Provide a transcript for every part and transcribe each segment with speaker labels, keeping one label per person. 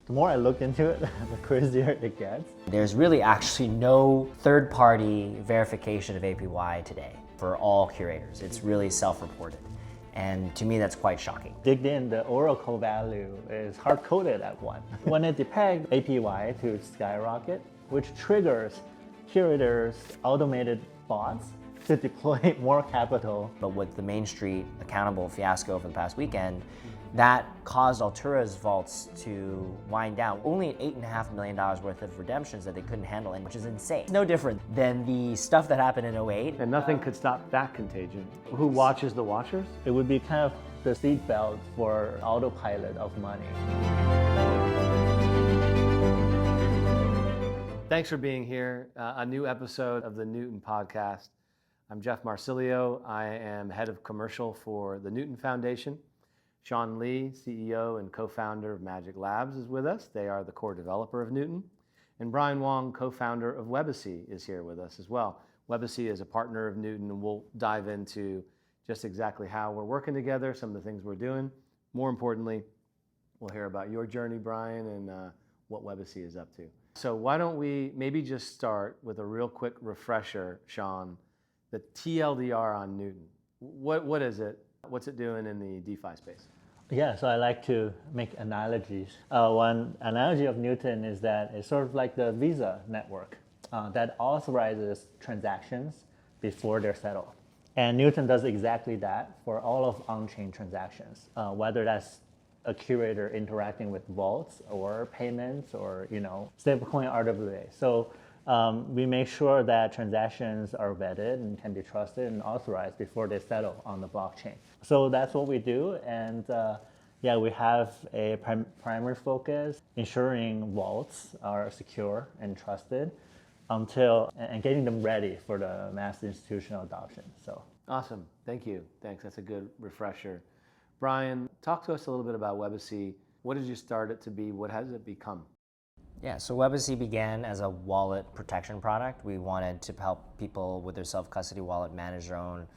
Speaker 1: The more I look into it, the crazier it gets.
Speaker 2: There's really actually no third-party verification of APY today for all curators. It's really self-reported. And to me, that's quite shocking.
Speaker 1: Digged in, the oracle value is hard-coded at 1. When it Depeg APY to skyrocket, which triggers curators' automated bots to deploy more capital.
Speaker 2: But with the Main Street accountable fiasco over the past weekend, that caused Altura's vaults to wind down. Only $8.5 million worth of redemptions that they couldn't handle, which is insane. It's no different than the stuff that happened in 2008.
Speaker 3: And nothing could stop that contagion. Who watches the watchers?
Speaker 1: It would be kind of the seatbelt for autopilot of money.
Speaker 3: Thanks for being here. A new episode of the Newton podcast. I'm Jeff Marsilio. I am head of commercial for the Newton Foundation. Sean Lee, CEO and co-founder of Magic Labs, is with us. They are the core developer of Newton. And Brian Wong, co-founder of Webacy, is here with us as well. Webacy is a partner of Newton, and we'll dive into just exactly how we're working together, some of the things we're doing. More importantly, we'll hear about your journey, Brian, and what Webacy is up to. So why don't we maybe just start with a real quick refresher, Sean, the TLDR on Newton. What is it? What's it doing in the DeFi space?
Speaker 1: Yeah, so I like to make analogies. One analogy of Newton is that it's sort of like the Visa network that authorizes transactions before they're settled. And Newton does exactly that for all of on-chain transactions, whether that's a curator interacting with vaults or payments or stablecoin RWA. So we make sure that transactions are vetted and can be trusted and authorized before they settle on the blockchain. So that's what we do, and we have a primary focus ensuring vaults are secure and trusted and getting them ready for the mass institutional adoption. So
Speaker 3: awesome, thank you. Thanks, that's a good refresher. Brian, talk to us a little bit about Webacy. What did you start it to be? What has it become?
Speaker 2: Yeah, so Webacy began as a wallet protection product. We wanted to help people with their self-custody wallet manage their own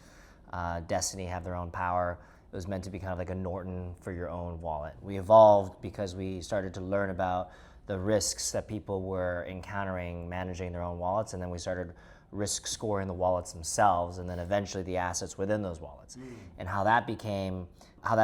Speaker 2: destiny, have their own power. It was meant to be kind of like a Norton for your own wallet. We evolved because we started to learn about the risks that people were encountering managing their own wallets, and then we started risk scoring the wallets themselves, and then eventually the assets within those wallets. And how that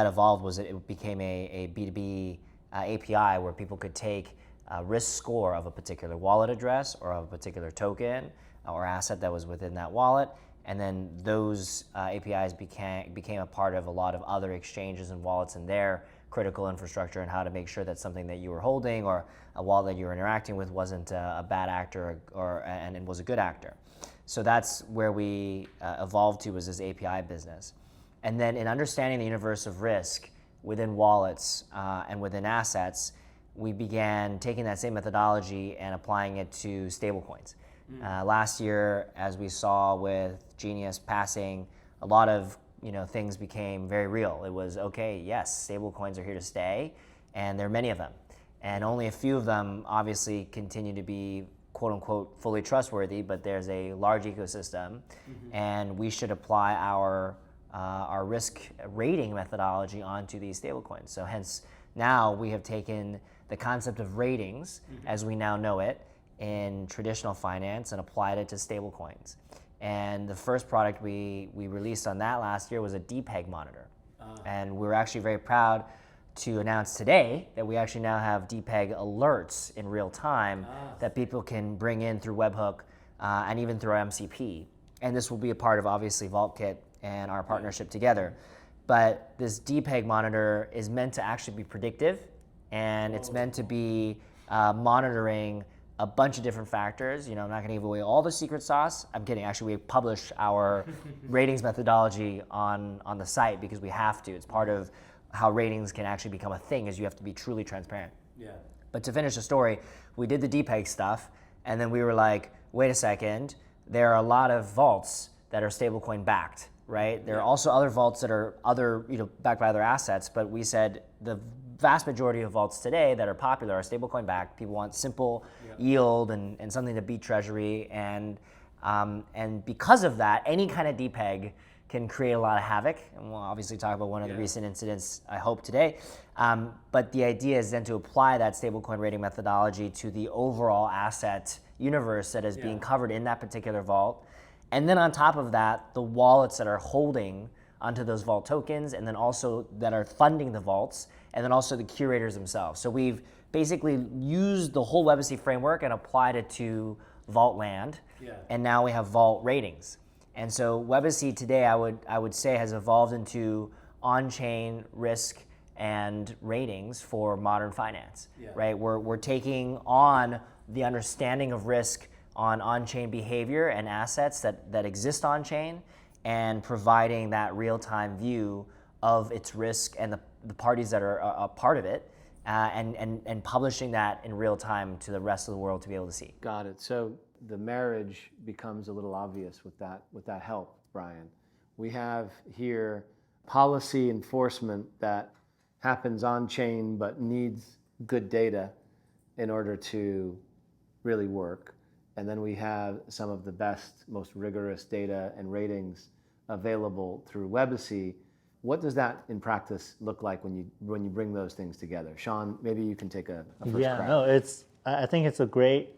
Speaker 2: evolved was it became a B2B API where people could take a risk score of a particular wallet address or of a particular token or asset that was within that wallet, and then those APIs became a part of a lot of other exchanges and wallets in their critical infrastructure, and how to make sure that something that you were holding or a wallet that you were interacting with wasn't a bad actor and it was a good actor. So that's where we evolved to, was this API business. And then in understanding the universe of risk within wallets and within assets, we began taking that same methodology and applying it to stablecoins. Last year, as we saw with Genius passing, a lot of things became very real. It was, okay, yes, stablecoins are here to stay, and there are many of them. And only a few of them obviously continue to be quote unquote fully trustworthy, but there's a large ecosystem, and we should apply our risk rating methodology onto these stablecoins. So hence, now we have taken the concept of ratings, as we now know it, in traditional finance and applied it to stablecoins. And the first product we released on that last year was a Depeg monitor. And we're actually very proud to announce today that we actually now have Depeg alerts in real time that people can bring in through webhook and even through our MCP. And this will be a part of, obviously, VaultKit and our partnership together. But this Depeg monitor is meant to actually be predictive, and it's meant to be monitoring a bunch of different factors. I'm not going to give away all the secret sauce. I'm kidding. Actually, we publish our ratings methodology on the site because we have to. It's part of how ratings can actually become a thing, is you have to be truly transparent.
Speaker 3: Yeah.
Speaker 2: But to finish the story, we did the Depeg stuff, and then we were like, wait a second, there are a lot of vaults that are stablecoin backed, right? There are also other vaults that are backed by other assets, but we said the vast majority of vaults today that are popular are stablecoin backed. People want simple yield and something to beat treasury, and because of that, any kind of Depeg can create a lot of havoc. And we'll obviously talk about one of the recent incidents, I hope, today. But the idea is then to apply that stablecoin rating methodology to the overall asset universe that is being covered in that particular vault. And then on top of that, the wallets that are holding onto those vault tokens, and then also that are funding the vaults, and then also the curators themselves. So we've basically used the whole Webacy framework and applied it to vault land, and now we have vault ratings. And so Webacy today, I would say, has evolved into on-chain risk and ratings for modern finance, right? We're taking on the understanding of risk on-chain behavior and assets that exist on-chain, and providing that real-time view of its risk and the parties that are a part of it, and publishing that in real time to the rest of the world to be able to see.
Speaker 3: Got it. So the marriage becomes a little obvious with that help, Brian. We have here policy enforcement that happens on-chain but needs good data in order to really work. And then we have some of the best, most rigorous data and ratings available through Webacy. What does that in practice look like when you bring those things together? Sean, maybe you can take a first crack.
Speaker 1: No, I think it's a great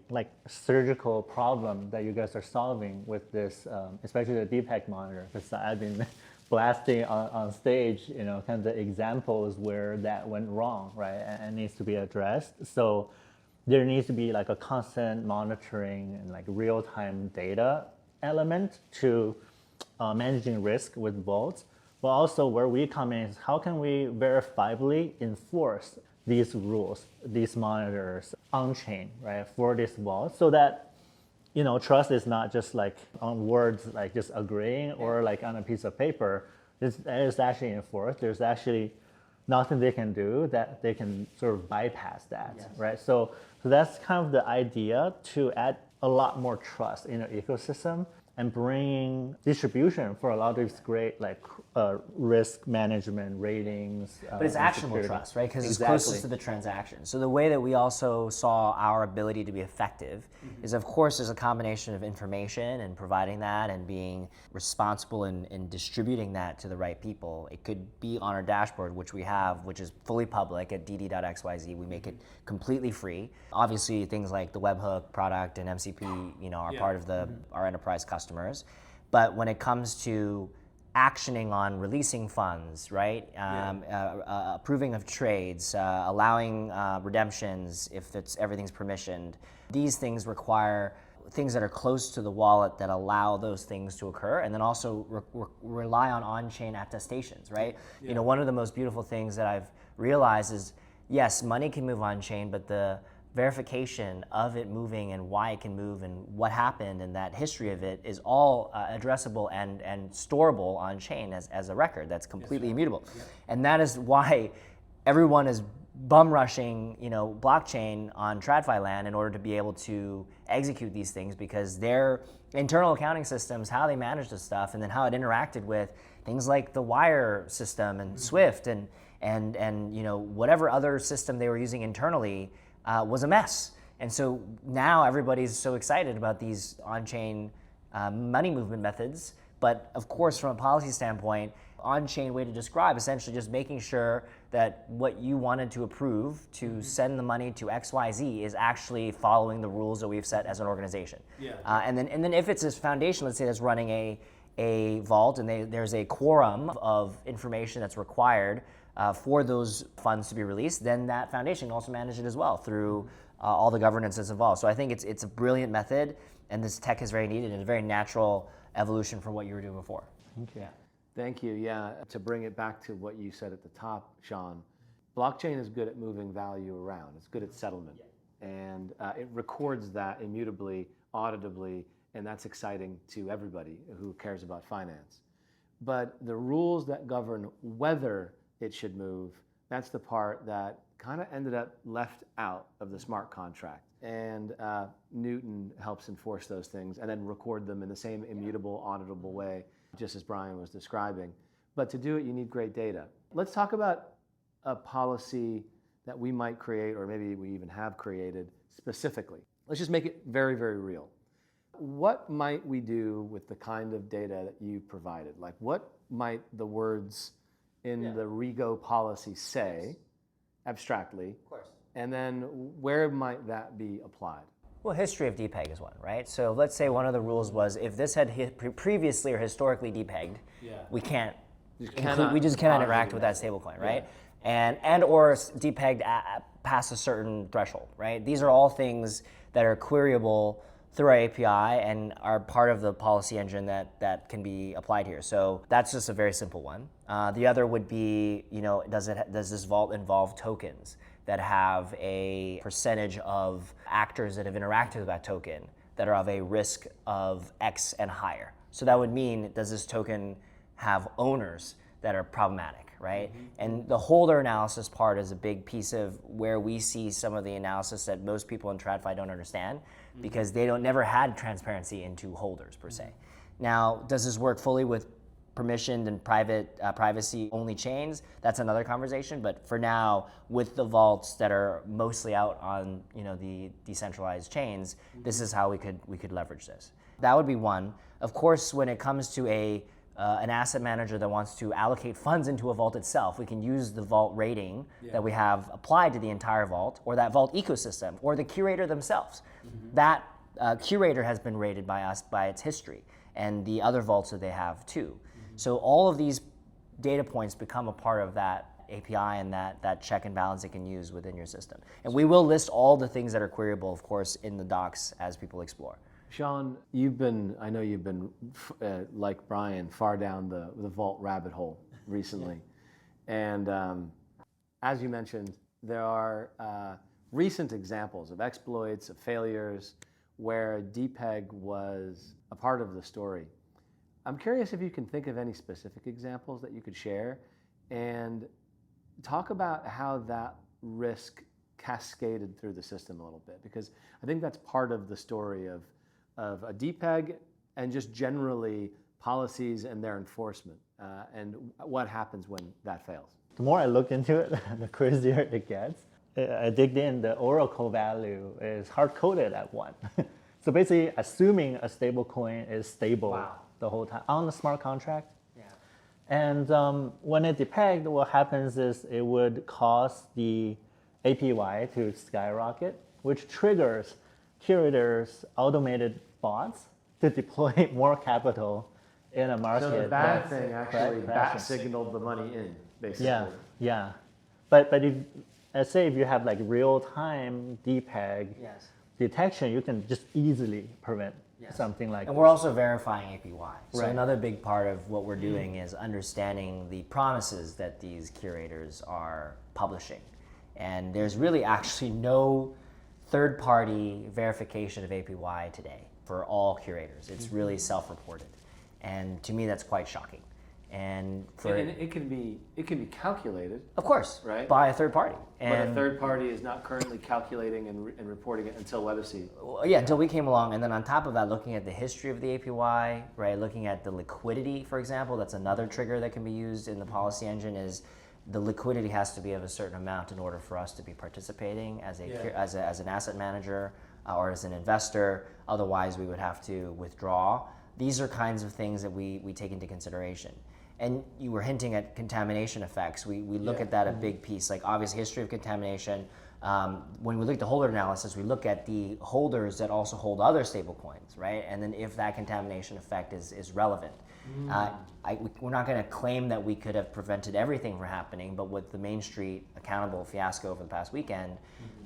Speaker 1: surgical problem that you guys are solving with this, especially the Depeg monitor, because I've been blasting on stage, kind of the examples where that went wrong, right, and needs to be addressed. So there needs to be a constant monitoring and real-time data element to managing risk with vaults. But also where we come in is how can we verifiably enforce these rules, these monitors on-chain, right, for this vault, so that trust is not just on words, just agreeing, or on a piece of paper. It's actually enforced. There's actually nothing they can do that they can sort of bypass that, right? So that's kind of the idea, to add a lot more trust in our ecosystem and bringing distribution for a lot of these great risk management ratings.
Speaker 2: But it's actionable trust, right? Because it's closest to the transaction. So the way that we also saw our ability to be effective is, of course, there's a combination of information and providing that and being responsible in distributing that to the right people. It could be on our dashboard, which we have, which is fully public at dd.xyz. We make it completely free. Obviously, things like the webhook product and MCP, are part of our enterprise customers. But when it comes to actioning on releasing funds, right? Approving of trades, allowing redemptions if everything's permissioned. These things require things that are close to the wallet that allow those things to occur, and then also rely on-chain attestations, right? One of the most beautiful things that I've realized is, yes, money can move on-chain, but the verification of it moving and why it can move and what happened and that history of it is all addressable and storable on chain as a record that's completely immutable. And that is why everyone is bum rushing blockchain on TradFi land in order to be able to execute these things, because their internal accounting systems, how they manage this stuff, and then how it interacted with things like the wire system and Swift and whatever other system they were using internally was a mess. And so now everybody's so excited about these on-chain money movement methods. But of course, from a policy standpoint, on-chain way to describe essentially just making sure that what you wanted to approve to send the money to XYZ is actually following the rules that we've set as an organization. And then if it's this foundation, let's say, that's running a vault, and there's a quorum of information that's required for those funds to be released, then that foundation can also manage it as well through all the governance that's involved. So I think it's a brilliant method, and this tech is very needed and a very natural evolution from what you were doing before.
Speaker 3: Thank you. Yeah, to bring it back to what you said at the top, Sean, blockchain is good at moving value around. It's good at settlement. And it records that immutably, auditably, and that's exciting to everybody who cares about finance. But the rules that govern whether it should move, that's the part that kind of ended up left out of the smart contract. And Newton helps enforce those things and then record them in the same immutable, auditable way, just as Brian was describing. But to do it, you need great data. Let's talk about a policy that we might create, or maybe we even have created specifically. Let's just make it very, very real. What might we do with the kind of data that you provided? Like, what might the words in the REGO policy say, abstractly? Of course. And then where might that be applied?
Speaker 2: Well, history of Depeg is one, right? So let's say one of the rules was if this had previously or historically depegged, we just cannot interact with that stablecoin, right? Yeah. And or depegged past a certain threshold, right? These are all things that are queryable through our API and are part of the policy engine that can be applied here. So that's just a very simple one. The other would be, does this vault involve tokens that have a percentage of actors that have interacted with that token that are of a risk of X and higher? So that would mean, does this token have owners that are problematic, right? Mm-hmm. And the holder analysis part is a big piece of where we see some of the analysis that most people in TradFi don't understand, because they never had transparency into holders per se. Now, does this work fully with permissioned and private privacy only chains? That's another conversation. But for now, with the vaults that are mostly out on the decentralized chains, this is how we could leverage this. That would be one. Of course, when it comes to an asset manager that wants to allocate funds into a vault itself, we can use the vault rating that we have applied to the entire vault, or that vault ecosystem, or the curator themselves. Mm-hmm. That curator has been rated by us by its history, and the other vaults that they have too. Mm-hmm. So all of these data points become a part of that API and that check and balance it can use within your system. And we will list all the things that are queryable, of course, in the docs as people explore.
Speaker 3: Sean, I know you've been, like Brian, far down the vault rabbit hole recently. And as you mentioned, there are recent examples of exploits, of failures, where Depeg was a part of the story. I'm curious if you can think of any specific examples that you could share and talk about how that risk cascaded through the system a little bit, because I think that's part of the story of a Depeg and just generally policies and their enforcement and what happens when that fails.
Speaker 1: The more I look into it, the crazier it gets. I digged in, the oracle value is hard-coded at 1. So basically assuming a stable coin is stable the whole time on the smart contract. Yeah. And when it depegged, what happens is it would cause the APY to skyrocket, which triggers curators' automated bots to deploy more capital in a market.
Speaker 3: So the bad thing actually bat signaled the money in, basically.
Speaker 1: Yeah. But if, let's say if you have like real-time Depeg detection, you can just easily prevent something like
Speaker 2: And we're also verifying APY. So another big part of what we're doing is understanding the promises that these curators are publishing. And there's really actually no third-party verification of APY today for all curators. It's really self-reported. And to me, that's quite shocking. And
Speaker 3: it can be calculated,
Speaker 2: of course,
Speaker 3: right,
Speaker 2: by a third party.
Speaker 3: But a third party is not currently calculating and reporting it until Webacy.
Speaker 2: Yeah, until we came along, and then on top of that, looking at the history of the APY, right? Looking at the liquidity, for example, that's another trigger that can be used in the policy engine. Is the liquidity has to be of a certain amount in order for us to be participating as an asset manager or as an investor. Otherwise, we would have to withdraw. These are kinds of things that we take into consideration. And you were hinting at contamination effects. We look at that a big piece, like obvious history of contamination. When we look at the holder analysis, we look at the holders that also hold other stable coins, right? And then if that contamination effect is relevant. We're not going to claim that we could have prevented everything from happening, but with the Main Street accountable fiasco over the past weekend,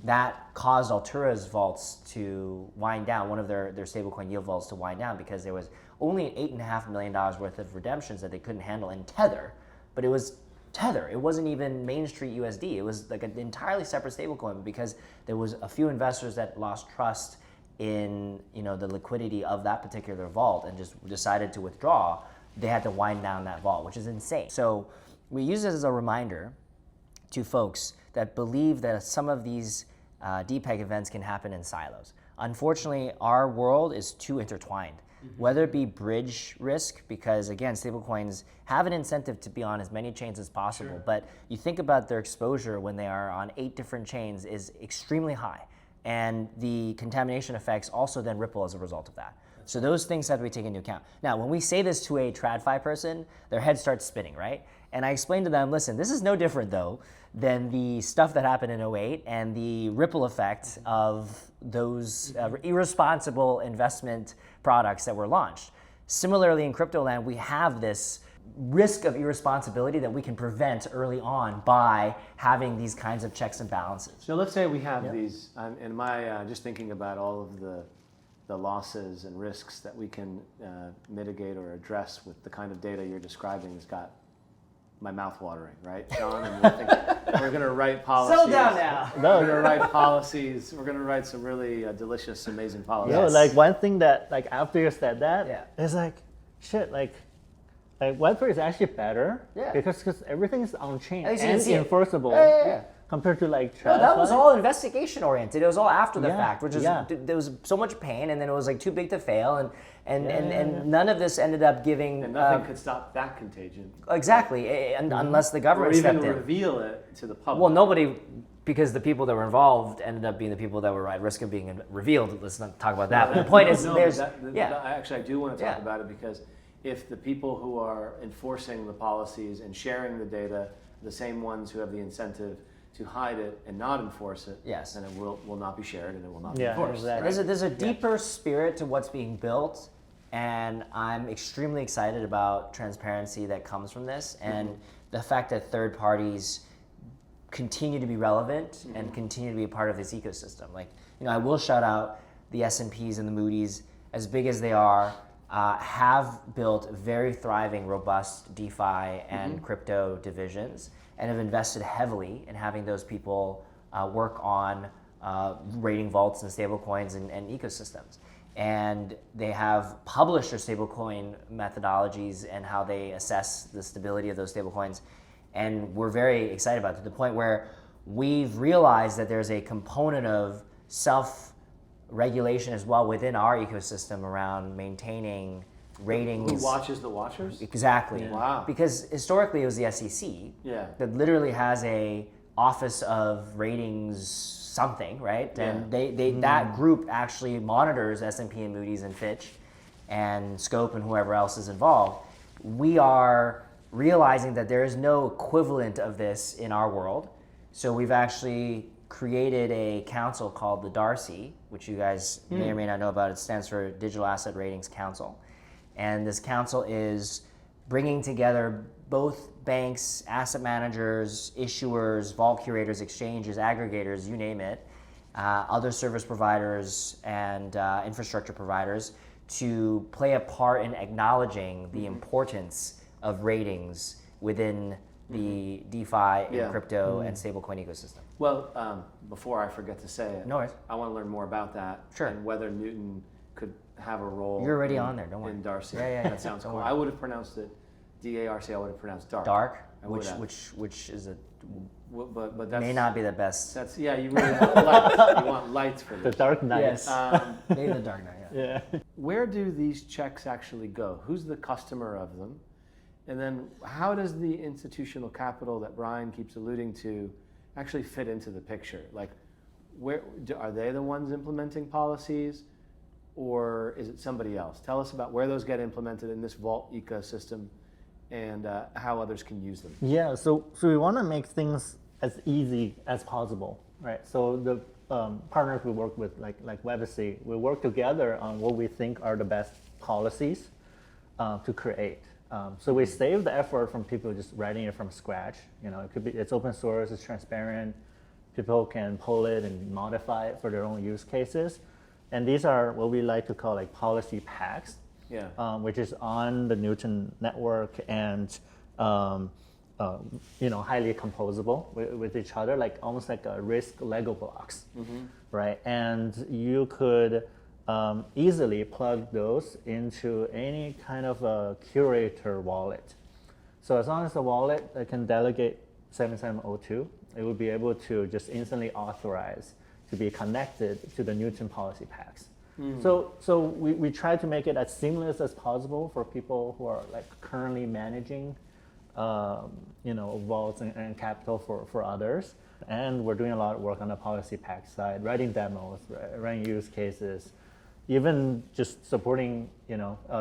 Speaker 2: that caused Altura's vaults to wind down, one of their stablecoin yield vaults to wind down, because there was only $8.5 million worth of redemptions that they couldn't handle in Tether, but it was Tether. It wasn't even Main Street USD. It was like an entirely separate stablecoin, because there was a few investors that lost trust in the liquidity of that particular vault and just decided to withdraw. They had to wind down that vault, which is insane. So we use this as a reminder to folks that believe that some of these Depeg events can happen in silos. Unfortunately, our world is too intertwined. Whether it be bridge risk, because again, stablecoins have an incentive to be on as many chains as possible, but you think about their exposure when they are on 8 different chains is extremely high. And the contamination effects also then ripple as a result of that. So those things have to be taken into account. Now, when we say this to a TradFi person, their head starts spinning, right? And I explain to them, listen, this is no different though than the stuff that happened in '08 and the ripple effect of those irresponsible investment products that were launched. Similarly, in crypto land, we have this risk of irresponsibility that we can prevent early on by having these kinds of checks and balances.
Speaker 3: So let's say we have these, and my just thinking about all of the losses and risks that we can mitigate or address with the kind of data you're describing has got my mouth watering, right, Sean? And we're thinking, we're going to write policies.
Speaker 2: Settle down now.
Speaker 3: We're going to write policies. We're going to write some really delicious, amazing policies.
Speaker 1: No, like one thing that like after you said that,
Speaker 2: Yeah.
Speaker 1: it's like, shit, like Web3 is actually better
Speaker 2: Yeah.
Speaker 1: because everything is on chain
Speaker 2: At least you
Speaker 1: and
Speaker 2: can see it.
Speaker 1: enforceable
Speaker 2: Yeah.
Speaker 1: compared to like
Speaker 2: No,
Speaker 1: TradFi.
Speaker 2: that was all investigation oriented. It was all after the
Speaker 1: Yeah,
Speaker 2: fact, which is
Speaker 1: yeah.
Speaker 2: there was so much pain, and then it was like too big to fail, and none of this ended up giving.
Speaker 3: And nothing could stop that contagion.
Speaker 2: Exactly, unless the government
Speaker 3: Or even
Speaker 2: stepped in.
Speaker 3: reveal it to the public.
Speaker 2: Well, nobody, because the people that were involved ended up being the people that were at risk of being revealed. Let's not talk about that. But the point is, there's
Speaker 3: Actually, I do want to talk
Speaker 2: Yeah.
Speaker 3: about it because if the people who are enforcing the policies and sharing the data, the same ones who have the incentive to hide it and not enforce it,
Speaker 2: Yes.
Speaker 3: then it will not be shared and it will not be
Speaker 1: Yeah,
Speaker 3: enforced.
Speaker 1: exactly.
Speaker 2: There's a deeper spirit to what's being built, and I'm extremely excited about transparency that comes from this, and the fact that third parties continue to be relevant and continue to be a part of this ecosystem. Like, I will shout out the S&Ps and the Moody's, as big as they are, have built very thriving, robust DeFi and crypto divisions, and have invested heavily in having those people work on rating vaults and stablecoins and ecosystems. And they have published their stablecoin methodologies and how they assess the stability of those stablecoins. And we're very excited about it, to the point where we've realized that there's a component of self-regulation as well within our ecosystem around maintaining ratings.
Speaker 3: Who watches the watchers?
Speaker 2: Exactly.
Speaker 3: Wow.
Speaker 2: Because historically it was the SEC that literally has a office of ratings something, right? And they that group actually monitors S&P and Moody's and Fitch and Scope and whoever else is involved. We are realizing that there is no equivalent of this in our world. So we've actually created a council called the DARC, which you guys may or may not know about. It stands for Digital Asset Ratings Council. And this council is bringing together both banks, asset managers, issuers, vault curators, exchanges, aggregators, you name it, other service providers and infrastructure providers, to play a part in acknowledging the importance of ratings within the DeFi and crypto and stablecoin ecosystem.
Speaker 3: Well, before I forget to say it,
Speaker 2: No worries.
Speaker 3: I want to learn more about that
Speaker 2: Sure.
Speaker 3: and whether Newton could have a role.
Speaker 2: You're already on there, don't worry.
Speaker 3: In Darcy.
Speaker 2: Yeah.
Speaker 3: That sounds
Speaker 2: Don't
Speaker 3: cool.
Speaker 2: worry.
Speaker 3: I would have pronounced it DARC. I would have pronounced dark.
Speaker 2: DARC,
Speaker 3: I would have.
Speaker 2: which is
Speaker 3: But that's
Speaker 2: may not be the best.
Speaker 3: That's you really want light. You want light for
Speaker 1: The
Speaker 3: this.
Speaker 1: Dark Knight.
Speaker 2: Yes. Maybe the Dark Knight. Yeah.
Speaker 1: Yeah.
Speaker 3: Where do these checks actually go? Who's the customer of them? And then how does the institutional capital that Brian keeps alluding to actually fit into the picture? Like, are they the ones implementing policies, or is it somebody else? Tell us about where those get implemented in this vault ecosystem and how others can use them.
Speaker 1: Yeah, so we want to make things as easy as possible, right? So the partners we work with, like Webacy, we work together on what we think are the best policies to create. So we save the effort from people just writing it from scratch. It's open source, it's transparent. People can pull it and modify it for their own use cases. And these are what we like to call like policy packs, which is on the Newton network and highly composable with each other, like almost like a risk Lego blocks, right? And you could easily plug those into any kind of a curator wallet. So as long as the wallet can delegate 7702, it will be able to just instantly authorize to be connected to the Newton policy packs. So we try to make it as seamless as possible for people who are like currently managing vaults and capital for others. And we're doing a lot of work on the policy pack side, writing demos, writing use cases, even just supporting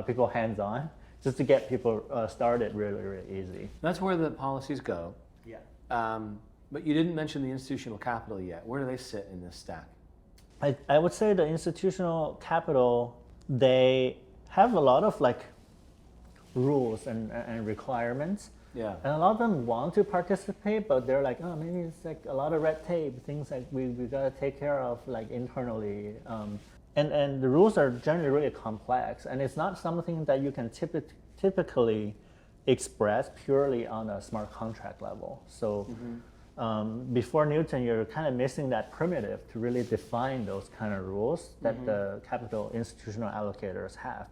Speaker 1: people hands-on, just to get people started really, really easy.
Speaker 3: That's where the policies go.
Speaker 1: Yeah.
Speaker 3: But you didn't mention the institutional capital yet. Where do they sit in this stack?
Speaker 1: I would say the institutional capital, they have a lot of like rules and requirements.
Speaker 3: Yeah.
Speaker 1: And a lot of them want to participate, but they're like, oh, maybe it's like a lot of red tape, things like we gotta take care of like internally. And the rules are generally really complex, and it's not something that you can typically express purely on a smart contract level. So before Newton, you're kind of missing that primitive to really define those kind of rules that the capital institutional allocators have.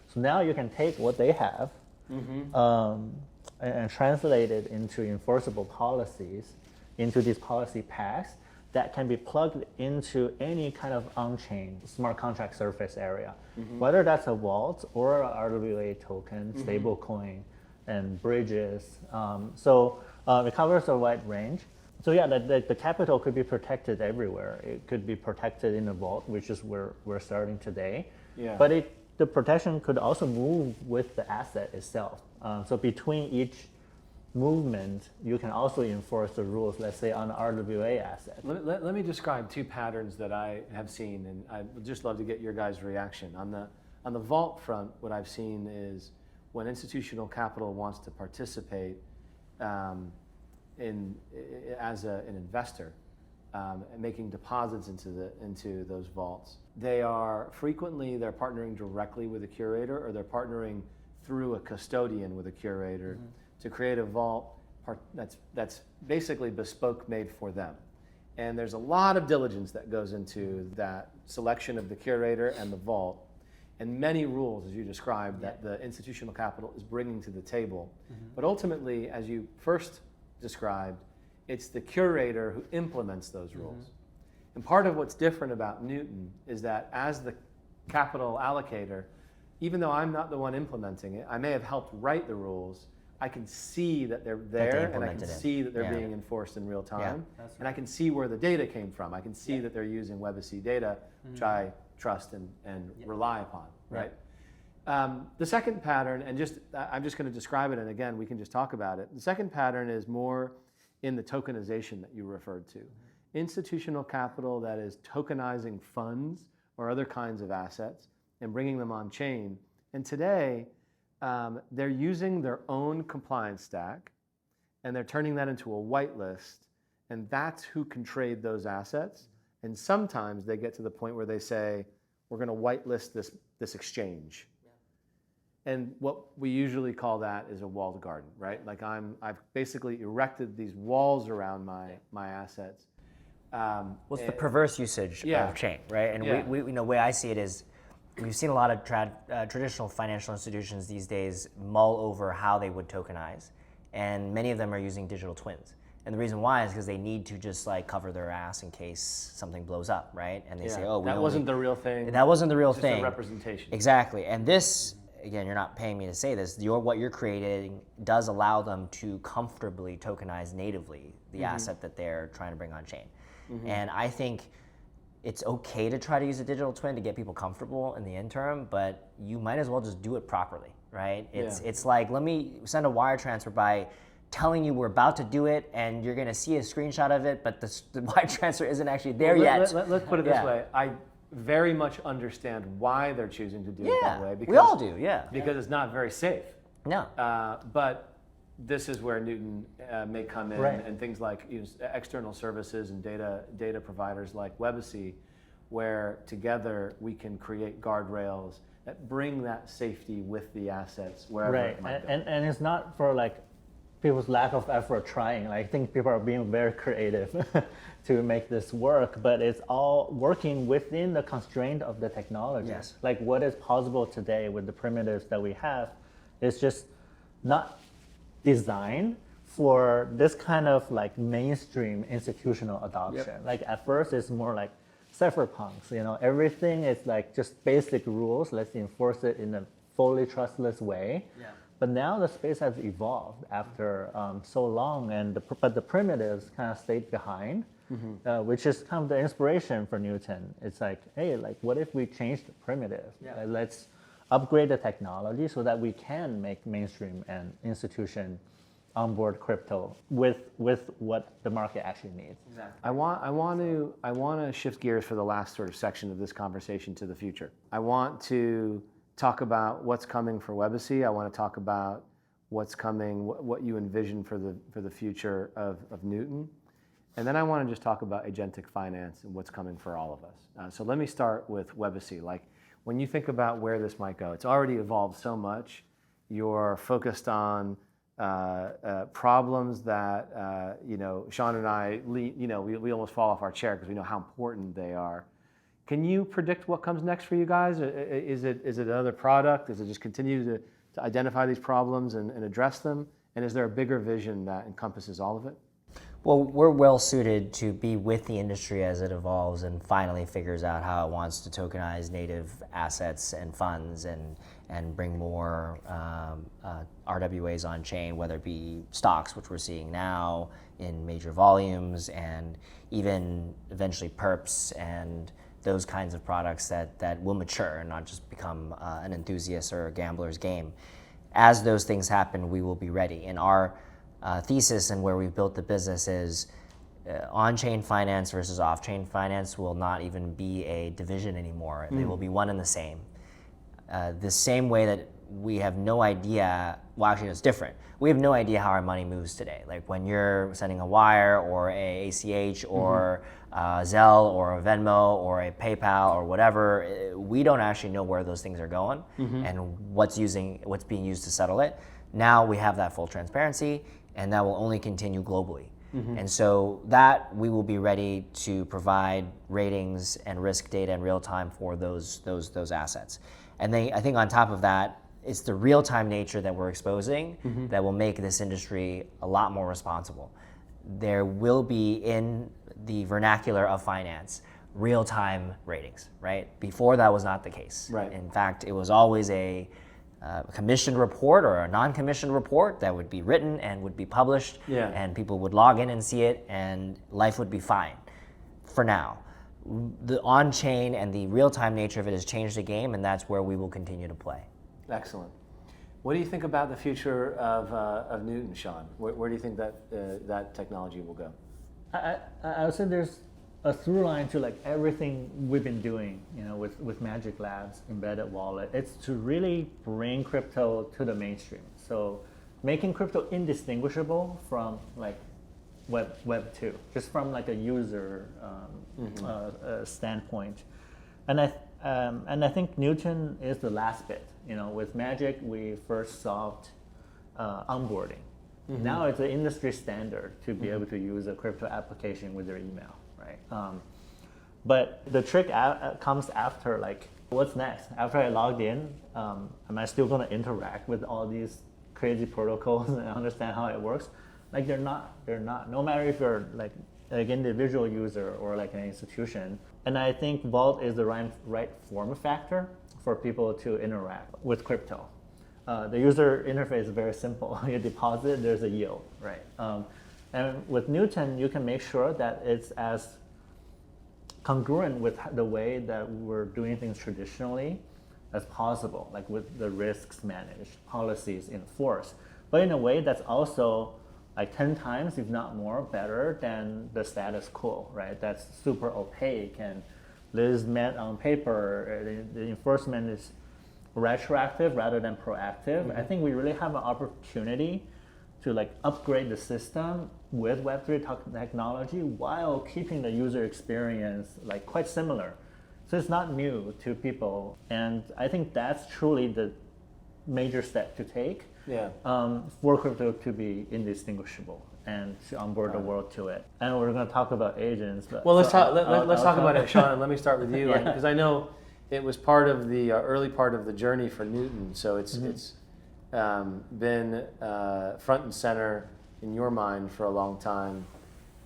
Speaker 1: So now you can take what they have and translate it into enforceable policies, into these policy paths that can be plugged into any kind of on-chain smart contract surface area, whether that's a vault or a RWA token, stablecoin, and bridges. So it covers a wide range. So yeah, the capital could be protected everywhere. It could be protected in a vault, which is where we're starting today.
Speaker 3: Yeah.
Speaker 1: But the protection could also move with the asset itself. So between each movement, you can also enforce the rules, let's say on an RWA asset.
Speaker 3: Let me describe two patterns that I have seen, and I would just love to get your guys' reaction. On the vault front, what I've seen is when institutional capital wants to participate as an investor, making deposits into those vaults, they're partnering directly with a curator, or they're partnering through a custodian with a curator to create a vault that's basically bespoke, made for them. And there's a lot of diligence that goes into that selection of the curator and the vault, and many rules, as you described, that the institutional capital is bringing to the table. But ultimately, as you first described, it's the curator who implements those rules. And part of what's different about Newton is that as the capital allocator, even though I'm not the one implementing it, I may have helped write the rules, I can see that they're there, and I can see that they're being enforced in real time. And I can see where the data came from. I can see that they're using Webacy data, which I trust and rely upon, right? The second pattern, and I'm just going to describe it, and again, we can just talk about it. The second pattern is more in the tokenization that you referred to. Institutional capital that is tokenizing funds or other kinds of assets and bringing them on chain. And today, they're using their own compliance stack, and they're turning that into a whitelist, and that's who can trade those assets. And sometimes they get to the point where they say, we're going to whitelist this exchange. And what we usually call that is a walled garden, right? Like I've basically erected these walls around my assets.
Speaker 2: What's the perverse usage of chain, right? And we the way I see it is, we've seen a lot of traditional financial institutions these days mull over how they would tokenize, and many of them are using digital twins. And the reason why is because they need to just like cover their ass in case something blows up, right? And they say, oh,
Speaker 3: that wasn't the real thing.
Speaker 2: That wasn't the real
Speaker 3: thing.
Speaker 2: Just
Speaker 3: a representation.
Speaker 2: Exactly. And this, again, you're not paying me to say this, what you're creating does allow them to comfortably tokenize natively the asset that they're trying to bring on chain. And I think it's okay to try to use a digital twin to get people comfortable in the interim, but you might as well just do it properly, right? It's like, let me send a wire transfer by telling you we're about to do it, and you're going to see a screenshot of it, but the wire transfer isn't actually there yet.
Speaker 3: Let's put it this way. I very much understand why they're choosing to do it that way. Because,
Speaker 2: we all do,
Speaker 3: because it's not very safe.
Speaker 2: No.
Speaker 3: But this is where Newton may come in, and things like external services and data providers like Webacy, where together we can create guardrails that bring that safety with the assets wherever it might go.
Speaker 1: And it's not for like people's lack of effort trying. I think people are being very creative to make this work, but it's all working within the constraint of the technology.
Speaker 2: Yes.
Speaker 1: Like what is possible today with the primitives that we have is just not designed for this kind of like mainstream institutional adoption. Like at first it's more like cypherpunks, everything is like just basic rules, let's enforce it in a fully trustless way. But now the space has evolved after so long, but the primitives kind of stayed behind. which is kind of the inspiration for Newton. It's like, hey, like what if we change the primitive? Let's upgrade the technology so that we can make mainstream and institution onboard crypto with what the market actually needs.
Speaker 3: Exactly. I want to shift gears for the last sort of section of this conversation to the future. I want to talk about what's coming for Webacy. I want to talk about what's coming, what you envision for the future of Newton. And then I want to just talk about agentic finance and what's coming for all of us. So let me start with Webacy. Like when you think about where this might go, it's already evolved so much. You're focused on problems that Sean and I, we almost fall off our chair because we know how important they are. Can you predict what comes next for you guys? Is it another product? Is it just continue to identify these problems and address them? And is there a bigger vision that encompasses all of it?
Speaker 2: Well, we're well suited to be with the industry as it evolves and finally figures out how it wants to tokenize native assets and funds and bring more RWAs on chain, whether it be stocks, which we're seeing now in major volumes, and even eventually perps and those kinds of products that will mature and not just become an enthusiast or a gambler's game. As those things happen, we will be ready. And our thesis and where we've built the business is on-chain finance versus off-chain finance will not even be a division anymore. They will be one and the same. The same way that we have no idea, well actually it's different. We have no idea how our money moves today. Like when you're sending a wire or a ACH or Zelle or a Venmo or a PayPal or whatever, we don't actually know where those things are going and what's being used to settle it. Now we have that full transparency, and that will only continue globally. And so that we will be ready to provide ratings and risk data in real time for those assets. And then I think on top of that, it's the real-time nature that we're exposing that will make this industry a lot more responsible. There will be, in the vernacular of finance, real-time ratings, right? Before that was not the case.
Speaker 3: Right.
Speaker 2: In fact, it was always a commissioned report or a non-commissioned report that would be written and would be published, and people would log in and see it, and life would be fine for now. The on-chain and the real-time nature of it has changed the game, and that's where we will continue to play.
Speaker 3: Excellent. What do you think about the future of Newton, Sean? Where do you think that technology will go?
Speaker 1: I would say there's a through line to like everything we've been doing, with Magic Labs, embedded wallet. It's to really bring crypto to the mainstream. So making crypto indistinguishable from like Web 2, just from like a user standpoint. And I think Newton is the last bit. With Magic, we first solved onboarding. Now it's an industry standard to be able to use a crypto application with your email, right? But the trick comes after, like, what's next? After I logged in, am I still going to interact with all these crazy protocols and understand how it works? Like, they're not. No matter if you're like individual user or like an institution. And I think Vault is the right form factor for people to interact with crypto. The user interface is very simple. You deposit, there's a yield, right? And with Newton, you can make sure that it's as congruent with the way that we're doing things traditionally as possible, like with the risks managed, policies enforced, but in a way that's also like 10 times, if not more, better than the status quo, right? That's super opaque and is meant on paper. The enforcement is retroactive rather than proactive. I think we really have an opportunity to like upgrade the system with Web3 technology while keeping the user experience like quite similar. So it's not new to people, and I think that's truly the major step to take for crypto to be indistinguishable and to onboard the world to it. And we're going to talk about agents. But
Speaker 3: well, let's talk about it, Sean. Let me start with you, because I know it was part of the early part of the journey for Newton. So it's been front and center in your mind for a long time.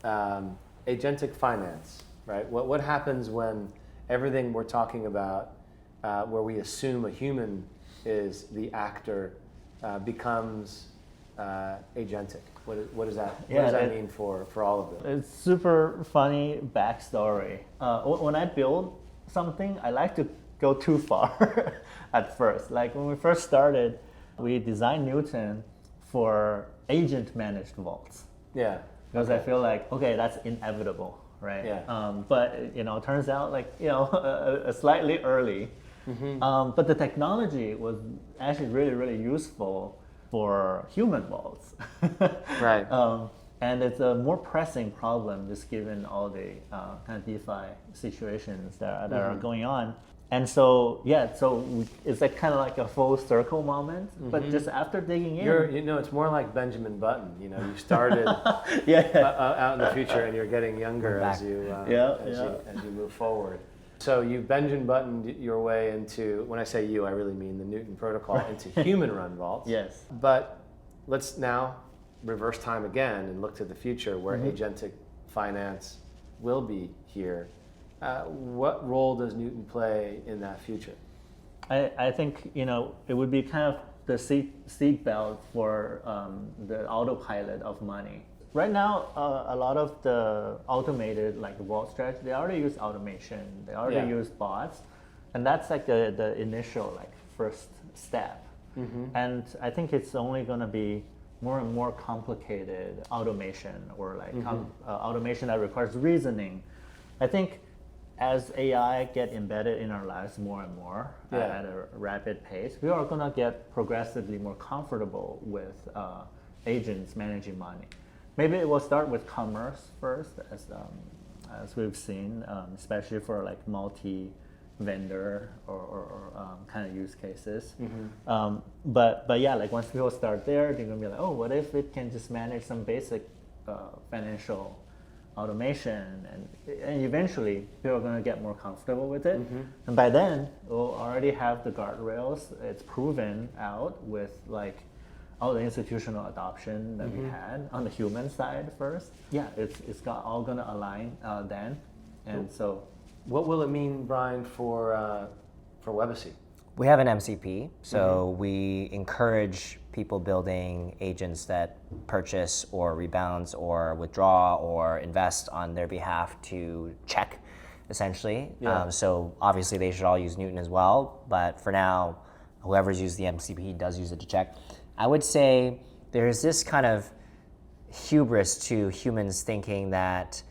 Speaker 3: Agentic finance, right? What happens when everything we're talking about, where we assume a human is the actor, becomes Agentic? What does that mean for all of them?
Speaker 1: It's super funny backstory. When I build something, I like to go too far at first. Like when we first started, we designed Newton for agent-managed vaults.
Speaker 3: Yeah.
Speaker 1: Because I feel like, okay, that's inevitable, right?
Speaker 3: Yeah.
Speaker 1: But it turns out like slightly early. But the technology was actually really, really useful for human vaults.
Speaker 3: Right.
Speaker 1: And it's a more pressing problem just given all the kind of DeFi situations that are going on. And so, it's like kind of like a full circle moment, but just after digging in.
Speaker 3: It's more like Benjamin Button. You started out in the future and you're getting younger as you move forward. So you Benjamin Buttoned your way into, when I say you, I really mean the Newton protocol, into human-run vaults.
Speaker 1: Yes.
Speaker 3: But let's now reverse time again and look to the future where agentic finance will be here. What role does Newton play in that future?
Speaker 1: I think it would be kind of the seat belt for the autopilot of money. Right now, a lot of the automated like vault strategy, they already use automation. They already use bots, and that's like the initial like first step. And I think it's only going to be more and more complicated automation or like automation that requires reasoning. I think as AI get embedded in our lives more and more at a rapid pace, we are going to get progressively more comfortable with agents managing money. Maybe it will start with commerce first, as we've seen, especially for like multi-vendor or kind of use cases. But yeah, like once people start there, they're gonna be like, oh, what if it can just manage some basic financial automation, and eventually people are going to get more comfortable with it. And by then, we'll already have the guardrails. It's proven out with like all the institutional adoption that we had on the human side first. Yeah, it's all going to align then. And so,
Speaker 3: what will it mean, Brian, for Webacy?
Speaker 2: We have an MCP, so we encourage people building agents that purchase or rebalance or withdraw or invest on their behalf to check, essentially. So obviously they should all use Newton as well, but for now, whoever's used the MCP does use it to check. I would say there's this kind of hubris to humans thinking that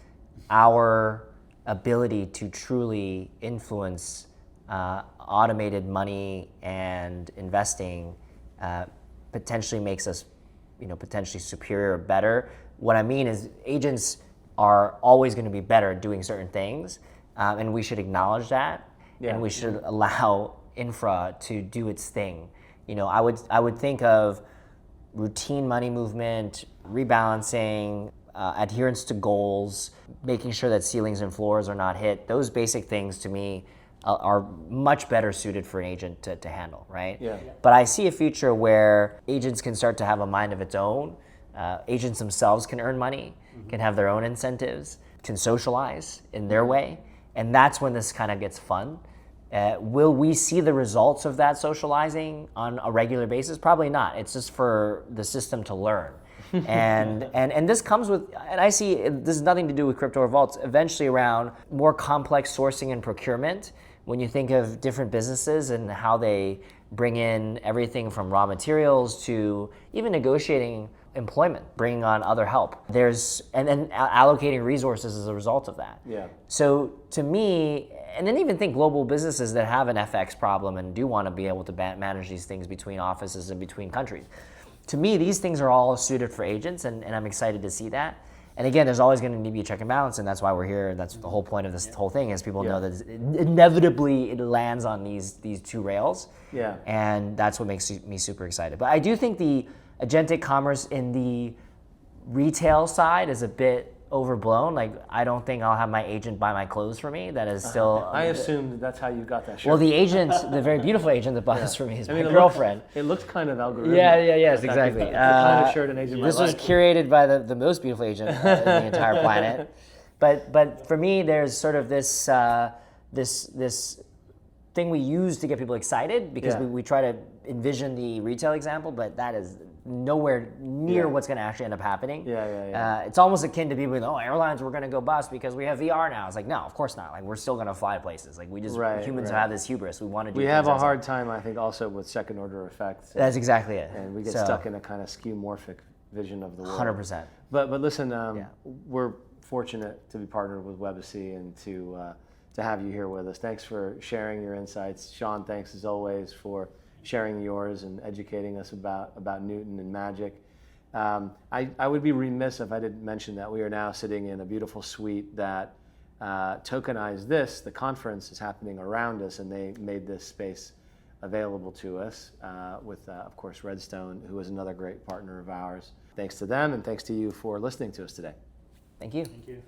Speaker 2: our ability to truly influence automated money and investing potentially makes us, potentially superior or better. What I mean is agents are always going to be better at doing certain things, and we should acknowledge that, and we should allow infra to do its thing. I would think of routine money movement, rebalancing, adherence to goals, making sure that ceilings and floors are not hit. Those basic things to me are much better suited for an agent to handle, right? But I see a future where agents can start to have a mind of its own. Agents themselves can earn money, can have their own incentives, can socialize in their way, and that's when this kind of gets fun. Will we see the results of that socializing on a regular basis? Probably not. It's just for the system to learn. And this comes with, and I see this has nothing to do with crypto or vaults, eventually around more complex sourcing and procurement. When you think of different businesses and how they bring in everything from raw materials to even negotiating employment, bringing on other help. And then allocating resources as a result of that. So to me, and then even think global businesses that have an FX problem and do want to be able to manage these things between offices and between countries. To me, these things are all suited for agents, and I'm excited to see that. And again, there's always going to need to be a check and balance, and that's why we're here. That's the whole point of this whole thing, is people know that inevitably it lands on these two rails. And that's what makes me super excited. But I do think the agentic commerce in the retail side is a bit overblown. Like, I don't think I'll have my agent buy my clothes for me. That is still...
Speaker 3: I assumed that's how you got that shirt.
Speaker 2: Well, the agent, the very beautiful agent that bought this for me is my girlfriend.
Speaker 3: It looks kind of algorithmic.
Speaker 2: Yes, exactly.
Speaker 3: The kind of shirt an agent might
Speaker 2: This was curated by the most beautiful agent in the entire planet. But for me, there's sort of this thing we use to get people excited because
Speaker 3: Yeah.
Speaker 2: we try to envision the retail example, but that is nowhere near what's going to actually end up happening. It's almost akin to people going, oh, airlines were going to go bust because we have VR now. It's like, no, of course not. Like, we're still going to fly places. Like, we just, humans have this hubris. We want to do
Speaker 3: We have a
Speaker 2: things
Speaker 3: hard time, I think, also with second order effects.
Speaker 2: That's exactly it.
Speaker 3: And we get stuck in a kind of skeuomorphic vision of the world.
Speaker 2: 100%.
Speaker 3: But listen, we're fortunate to be partnered with Webacy and to have you here with us. Thanks for sharing your insights. Sean, thanks as always for sharing yours and educating us about Newton and magic. I would be remiss if I didn't mention that we are now sitting in a beautiful suite that tokenized this. The conference is happening around us, and they made this space available to us with, of course, Redstone, who is another great partner of ours. Thanks to them, and thanks to you for listening to us today.
Speaker 2: Thank you.
Speaker 1: Thank you.